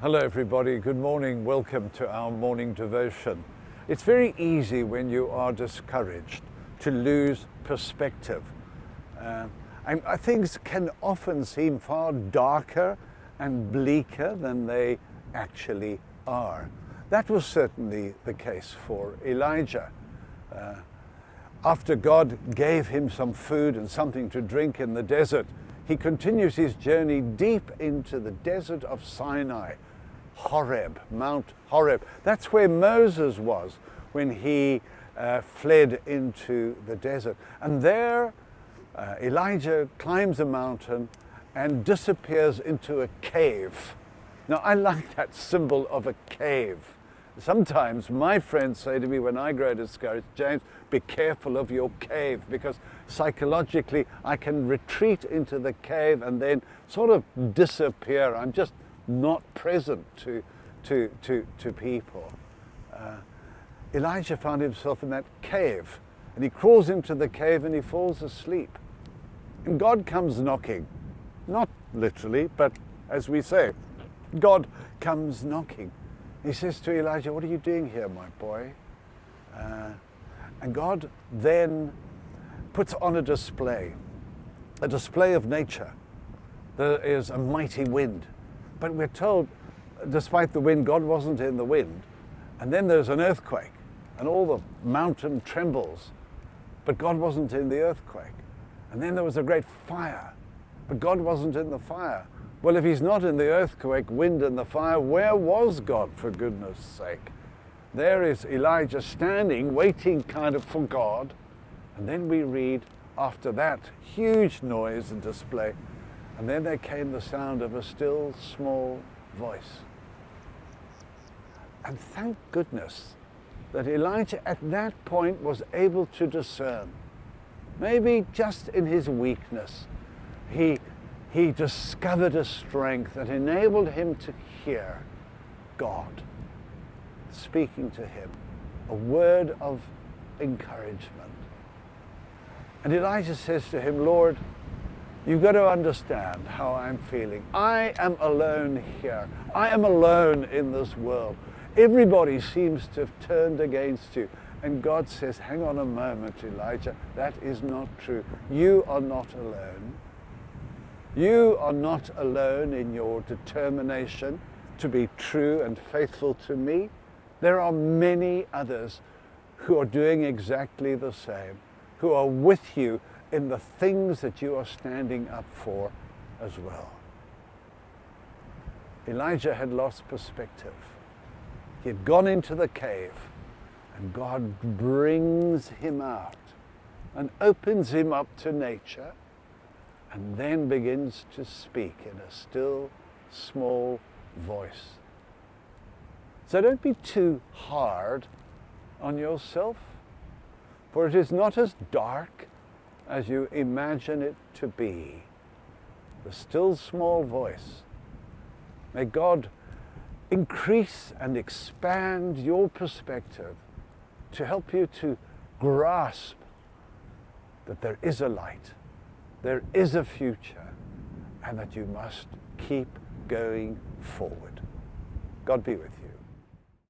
Hello everybody, good morning, welcome to our morning devotion. It's very easy when you are discouraged to lose perspective. Things can often seem far darker and bleaker than they actually are. That was certainly the case for Elijah. After God gave him some food and something to drink in the desert, he continues his journey deep into the desert of Sinai, Horeb, Mount Horeb. That's where Moses was when he fled into the desert. And there Elijah climbs a mountain and disappears into a cave. Now I like that symbol of a cave. Sometimes my friends say to me when I grow discouraged, James, be careful of your cave, because psychologically I can retreat into the cave and then sort of disappear. I'm just not present to people. Elijah found himself in that cave, and he crawls into the cave and he falls asleep. And God comes knocking, not literally, but as we say, God comes knocking. He says to Elijah, what are you doing here, my boy? And God then puts on a display of nature. There is a mighty wind. But we're told, despite the wind, God wasn't in the wind. And then there's an earthquake, and all the mountain trembles. But God wasn't in the earthquake. And then there was a great fire, but God wasn't in the fire. Well, if he's not in the earthquake, wind, and the fire, where was God, for goodness sake? There is Elijah standing, waiting kind of for God. And then we read, after that huge noise and display, and then there came the sound of a still small voice. And thank goodness that Elijah at that point was able to discern. Maybe just in his weakness, he discovered a strength that enabled him to hear God speaking to him, a word of encouragement. And Elijah says to him, Lord, you've got to understand how I'm feeling. I am alone here. I am alone in this world. Everybody seems to have turned against you. And God says, hang on a moment, Elijah, that is not true. You are not alone. You are not alone in your determination to be true and faithful to me. There are many others who are doing exactly the same, who are with you in the things that you are standing up for as well. Elijah had lost perspective. He had gone into the cave, and God brings him out and opens him up to nature, and then begins to speak in a still, small voice. So don't be too hard on yourself, for it is not as dark as you imagine it to be. The still, small voice. May God increase and expand your perspective to help you to grasp that there is a light, there is a future, and that you must keep going forward. God be with you.